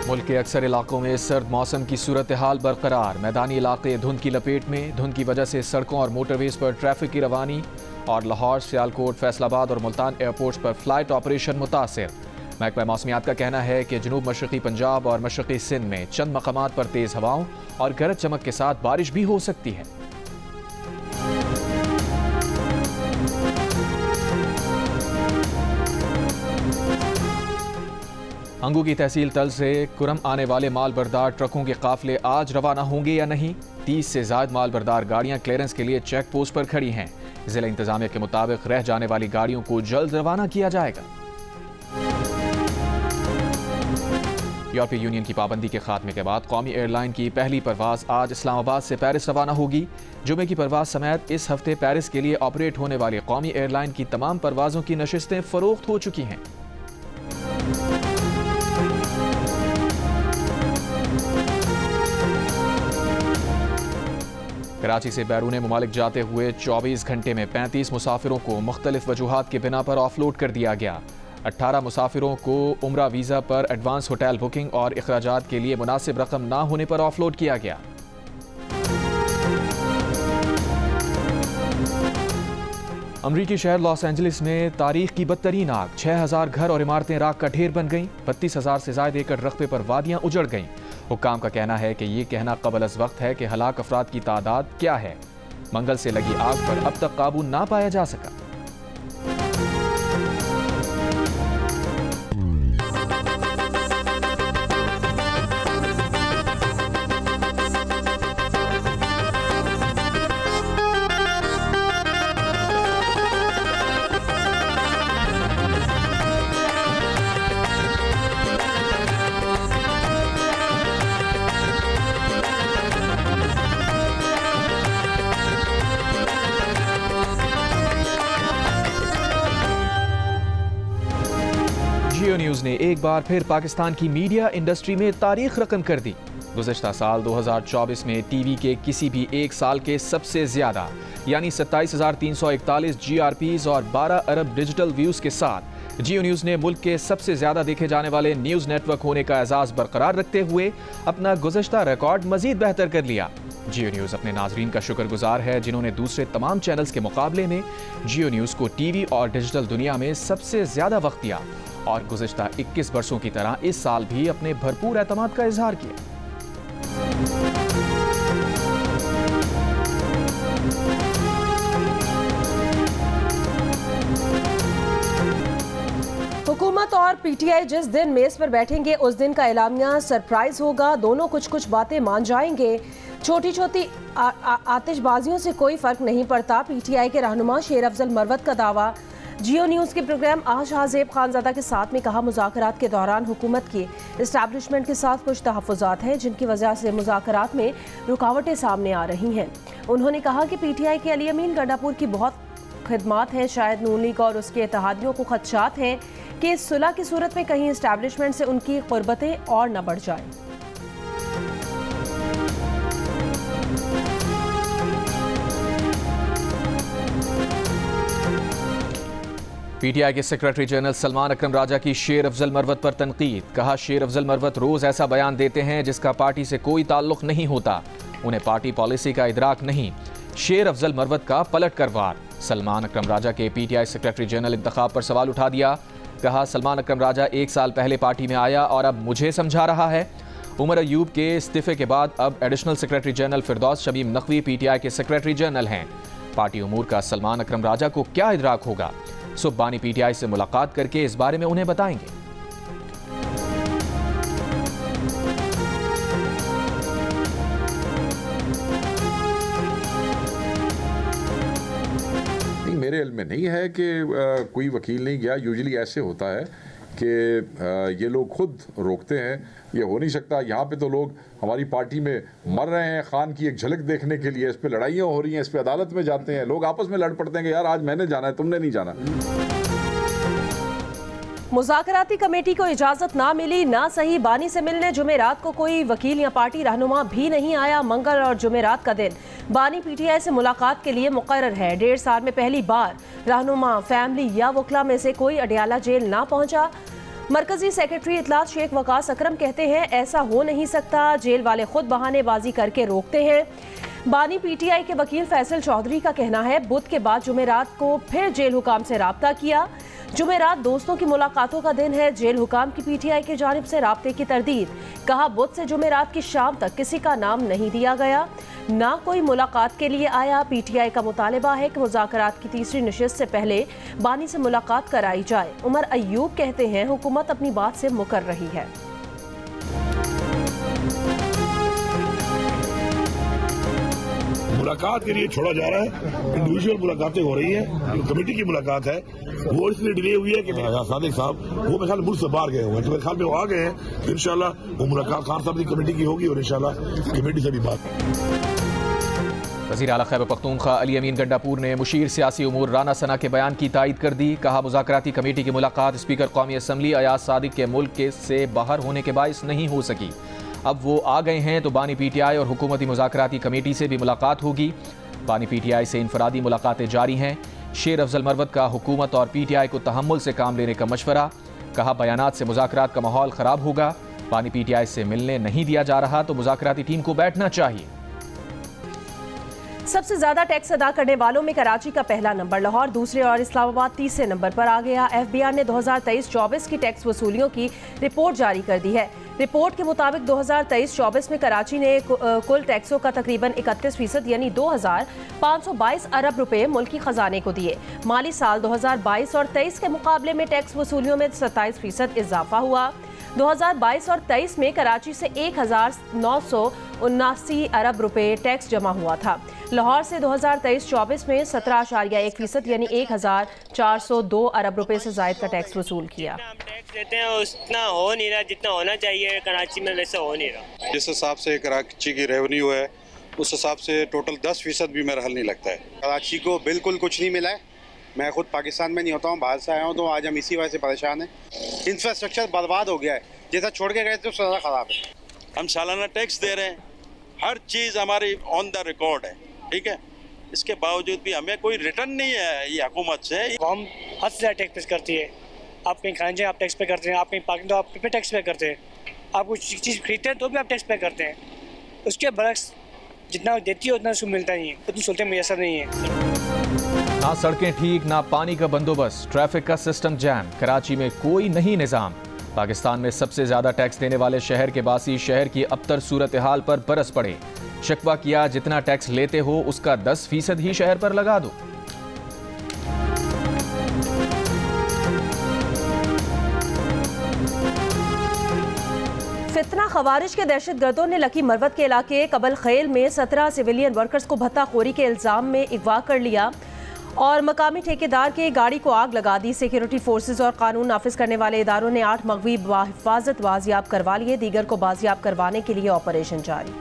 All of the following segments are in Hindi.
मुल्क के अक्सर इलाकों में सर्द मौसम की सूरत हाल बरकरार। मैदानी इलाके धुंध की लपेट में। धुंध की वजह से सड़कों और मोटरवेज पर ट्रैफिक की रवानी। और लाहौर, सियालकोट, फैसलाबाद और मुल्तान एयरपोर्ट्स पर फ्लाइट ऑपरेशन मुतासिर। महकमा मौसमियात का कहना है कि जनूब मशरक़ी पंजाब और मशरक़ी सिंध में चंद मकामात पर तेज़ हवाओं और गरज चमक के साथ बारिश भी हो सकती है। अंगू की तहसील तल से कुरम आने वाले माल बरदार ट्रकों के काफिले आज रवाना होंगे या नहीं। 30 से ज़ायद माल बरदार गाड़ियां क्लियरेंस के लिए चेक पोस्ट पर खड़ी हैं। जिला इंतजामिया के मुताबिक रह जाने वाली गाड़ियों को जल्द रवाना किया जाएगा। यूरोपीय यूनियन की पाबंदी के खात्मे के बाद कौमी एयरलाइन की पहली परवाज आज इस्लामाबाद से पेरिस रवाना होगी। जुमे की परवाज समेत इस हफ्ते पेरिस के लिए ऑपरेट होने वाली कौमी एयरलाइन की तमाम परवाजों की नशिस्तें फरोख्त हो चुकी हैं। कराची से बैरून मुमालिक जाते हुए 24 घंटे में 35 मुसाफिरों को मुख्तलिफ वजूहात की बिना पर ऑफलोड कर दिया गया। 18 मुसाफिरों को उम्रा वीज़ा पर एडवांस होटल बुकिंग और अखराजात के लिए मुनासिब रकम ना होने पर ऑफलोड किया गया। अमरीकी शहर लॉस एंजलिस में तारीख की बदतरीन आग। 6000 घर और इमारतें राख का ढेर बन गईं। 32,000 से ज्यादा एकड़ रकबे पर वादियां उजड़ गईं। हुक्काम का कहना है कि ये कहना कबल अज़ वक्त है कि हलाक अफराद की तादाद क्या है। मंगल से लगी आग पर अब तक काबू ना पाया जा सका। जियो न्यूज़ ने एक बार फिर पाकिस्तान की मीडिया इंडस्ट्री में तारीख रकम कर दी। गुज़श्ता साल 2024 में टीवी के किसी भी एक साल के सबसे ज्यादा यानी 27,341 GRPs और 12 अरब डिजिटल व्यूज के साथ जियो न्यूज़ ने मुल्क के सबसे ज्यादा देखे जाने वाले न्यूज़ नेटवर्क होने का एजाज बरकरार रखते हुए अपना गुज़श्ता रिकॉर्ड मजीद बेहतर कर लिया। जियो न्यूज़ अपने नाजरीन का शुक्रगुजार है जिन्होंने दूसरे तमाम चैनल्स के मुकाबले में जियो न्यूज़ को टीवी और डिजिटल दुनिया में सबसे ज्यादा वक्त दिया और गुज़श्ता 21 वर्षों की तरह इस साल भी अपने भरपूर एतमाद का इजहार किया। हुकूमत और पीटीआई जिस दिन मेज पर बैठेंगे उस दिन का एलामिया सरप्राइज होगा। दोनों कुछ बातें मान जाएंगे। छोटी छोटी आतिशबाजियों से कोई फर्क नहीं पड़ता। पीटीआई के रहनुमा शेर अफजल मरवत का दावा। जियो न्यूज़ के प्रोग्राम शाहजेब खानज़ादा के साथ में कहा, मुज़ाकरात के दौरान हुकूमत की इस्टेब्लिशमेंट के साथ कुछ तहफ़्फ़ुज़ात हैं जिनकी वजह से मुज़ाकरात में रुकावटें सामने आ रही हैं। उन्होंने कहा कि पीटीआई के अली अमीन गंडापुर की बहुत खिदमात हैं। शायद नून लीग और उसके इत्तेहादियों को खदशात हैं कि इस सुलह की सूरत में कहीं इस्टेब्लिशमेंट से उनकी क़ुर्बतें और न बढ़ जाएं। पीटीआई के सेक्रेटरी जनरल सलमान अकरम राजा की शेर अफजल मरवत पर तनकीद। कहा, शेर अफजल मरवत रोज ऐसा बयान देते हैं जिसका पार्टी से कोई ताल्लुक नहीं होता। उन्हें पार्टी पॉलिसी का इदराक नहीं। शेर अफजल मरवत का पलट कर वार। सलमान अकरम राजा के पीटीआई सेक्रेटरी जनरल इंतखाब पर सवाल उठा दिया। कहा, सलमान अकरम राजा 1 साल पहले पार्टी में आया और अब मुझे समझा रहा है। उमर अयूब के इस्तीफे के बाद अब एडिशनल सेक्रेटरी जनरल फिरदौस शमीम नकवी पीटीआई के सेक्रेटरी जनरल हैं। पार्टी उमूर का सलमान अकरम राजा को क्या इदराक होगा? सुब्बानी पीटीआई से मुलाकात करके इस बारे में उन्हें बताएंगे। मेरे इल्म में नहीं है कि कोई वकील नहीं गया। यूजुअली ऐसे होता है कि ये लोग खुद रोकते हैं। ये हो नहीं सकता। यहाँ पे तो लोग हमारी पार्टी में मर रहे हैं खान की एक झलक देखने के लिए। इस पे लड़ाइयाँ हो रही हैं, इस पे अदालत में जाते हैं लोग, आपस में लड़ पड़ते हैं कि यार आज मैंने जाना है, तुमने नहीं जाना। मुज़ाकराती कमेटी को इजाजत ना मिली, ना सही बानी से मिलने जुमेरात को कोई वकील या पार्टी रहनुमा भी नहीं आया। मंगल और जुमेरात का दिन बानी पीटीआई से मुलाकात के लिए मुकर्रर है। 1.5 साल में पहली बार रहनुमा, फैमिली या वकला में से कोई अडियाला जेल ना पहुंचा। मरकजी सेक्रेटरी इतलात शेख वकास अकरम कहते हैं ऐसा हो नहीं सकता, जेल वाले खुद बहानेबाजी करके रोकते हैं। बानी पीटीआई के वकील फैसल चौधरी का कहना है बुध के बाद जुमेरात को फिर जेल हुकाम से राब्ता किया। जुमेरात दोस्तों की मुलाकातों का दिन है, जेल हुकाम की पीटीआई की जानिब से राब्ते की तरदीद। कहा बुध से जुमेरात की शाम तक किसी का नाम नहीं दिया गया, ना कोई मुलाकात के लिए आया। पीटीआई का मुतालिबा है कि मुज़ाकरात की तीसरी नशिस्त से पहले बानी से मुलाकात कराई जाए। उमर अयूब कहते हैं हुकूमत अपनी बात से मुकर रही है। मुलाकात के लिए छोड़ा जा रहा है, इंडिविजुअल मुलाकातें हो रही हैं। जो कमेटी की मुलाकात है वो इसलिए डिले हुई है कि सादिक साहब वो मेरे ख्याल मुल्क से बाहर गए हुए हैं, तो मेरे ख्याल में वो आ गए हैं। तो इंशाल्लाह वो मुलाकात खान साहब की कमेटी की होगी और इंशाल्लाह कमेटी से भी बात। वज़ीर आला खैबर पख्तूनख्वा अली अमीन गंडापुर ने मुशीर सियासी उमूर राना सना के बयान की तायद कर दी। कहा मुज़ाकराती कमेटी की मुलाकात स्पीकर कौमी असम्बली अयाज सादिक के मुल्क से बाहर होने के बायस नहीं हो सकी। अब वो आ गए हैं तो बानी पीटीआई और हुकूमती मुज़ाकराती कमेटी से भी मुलाकात होगी। बानी पीटीआई से इनफरादी मुलाकातें जारी हैं। शेर अफजल मरवत का हुकूमत और पीटीआई को तहम्मुल से काम लेने का मशवरा। कहा बयानात से मुज़ाकरात का माहौल ख़राब होगा। बानी पीटीआई से मिलने नहीं दिया जा रहा तो मुज़ाकराती टीम को बैठना चाहिए। सबसे ज्यादा टैक्स अदा करने वालों में कराची का पहला नंबर, लाहौर दूसरे और इस्लामाबाद तीसरे नंबर पर आ गया। एफबीआर ने 2023-24 की टैक्स वसूलियों की रिपोर्ट जारी कर दी है। रिपोर्ट के मुताबिक 2023-24 में कराची ने कुल टैक्सों का तकरीबन 31% यानी 2,522 अरब रुपए मुल्की खजाने को दिए। माली साल 2022 और 23 के मुकाबले में टैक्स वसूलियों में 27% इजाफा हुआ। 2022 और 23 में कराची से 1,979 अरब रुपए टैक्स जमा हुआ था। लाहौर से 2023-24 में 17.1% यानी 1,402 अरब रुपए से जायद का टैक्स वसूल किया। टैक्स देते हैं उतना हो नहीं रहा जितना होना चाहिए कराची में, वैसे हो नहीं रहा। जिस हिसाब से कराची की रेवेन्यू है उस हिसाब से टोटल 10% भी मेरा हल नहीं लगता है। कराची को बिल्कुल कुछ नहीं मिला है। मैं खुद पाकिस्तान में नहीं होता हूँ, बाहर से आया हूँ, तो आज हम इसी वजह से परेशान हैं। इंफ्रास्ट्रक्चर बर्बाद हो गया है, जैसा छोड़ के गए थे उससे ज़्यादा ख़राब है। हम सालाना टैक्स दे रहे हैं, हर चीज़ हमारी ऑन द रिकॉर्ड है, ठीक है। इसके बावजूद भी हमें कोई रिटर्न नहीं है ये हुकूमत से। हम हद से ज़्यादा टैक्स पे करती है। आप कहीं खाने जाए आप टैक्स पे करते हैं, आप कहीं पार्किंग तो आप पे टैक्स पे करते हैं, आप कुछ चीज़ खरीदते हैं तो भी आप टैक्स पे करते हैं। उसके बरक्स जितना देती है उतना उसको मिलता नहीं है, उतनी सहूलतें मैसर नहीं है। ना सड़कें ठीक, ना पानी का बंदोबस्त, ट्रैफिक का सिस्टम जैम, कराची में कोई नहीं निज़ाम। पाकिस्तान में सबसे ज्यादा टैक्स देने वाले शहर के बासी शहर की अबतर सूरत हाल पर बरस पड़े। शिकवा किया जितना टैक्स लेते हो उसका 10% ही शहर पर लगा दो। फितना खवारिज के दहशतगर्दों ने लकी मरवत के इलाके कबल खेल में 17 सिविलियन वर्कर्स को भत्ताखोरी के इल्जाम में अगवा कर लिया और मकामी ठेकेदार के गाड़ी को आग लगा दी। सिक्योरिटी फोर्सेज और कानून नाफिज करने वाले इदारों ने 8 मगवी बाहिफाजत बाजियाब करवा लिए, दीगर को बाजियाब करवाने के लिए ऑपरेशन जारी।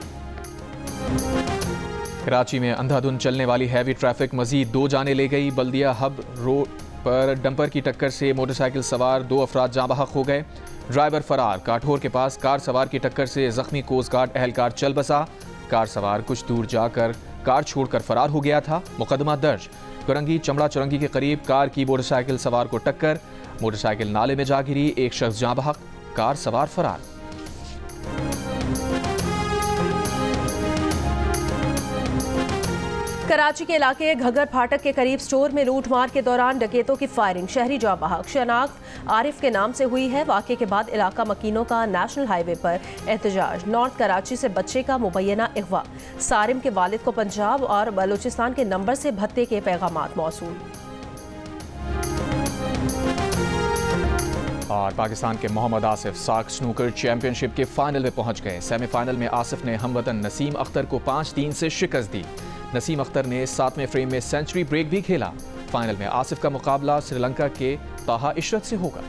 कराची में अंधाधुंध चलने वाली हैवी ट्रैफिक मजीद 2 जाने ले गई। बल्दिया हब रोड पर डंपर की टक्कर से मोटरसाइकिल सवार 2 अफराद जाँ बहक हो गए। ड्राइवर फरार। काठोर के पास कार सवार की टक्कर से जख्मी कोस्ट गार्ड एहलकार चल बसा। कार सवार कुछ दूर जाकर कार छोड़कर फरार हो गया था। मुकदमा दर्ज। कुरंगी चमड़ा चुरंगी के करीब कार की मोटरसाइकिल सवार को टक्कर, मोटरसाइकिल नाले में जा गिरी, एक शख्स जाँ बहक, कार सवार फरार। कराची के इलाके घगर फाटक के करीब स्टोर में लूटमार के दौरान डकैतों की फायरिंग, शहरी जाँ बहक। शनाख्त आरिफ के नाम से हुई है। वाक़े के बाद इलाका मकीनों का नेशनल हाईवे पर एहतजाज। नॉर्थ कराची से बच्चे का मुबैना अगवा। सारिम के वालिद को पंजाब और बलूचिस्तान के नंबर से भत्ते के पैगामात मौसूल। और पाकिस्तान के मोहम्मद आसिफ साक स्नूकर चैंपियनशिप के फाइनल में पहुंच गए। सेमीफाइनल में आसिफ ने हमवतन नसीम अख्तर को 5-3 से शिकस्त दी। नसीम अख्तर ने 7वें फ्रेम में सेंचुरी ब्रेक भी खेला। फाइनल में आसिफ का मुकाबला श्रीलंका के ताहा इशरत से होगा।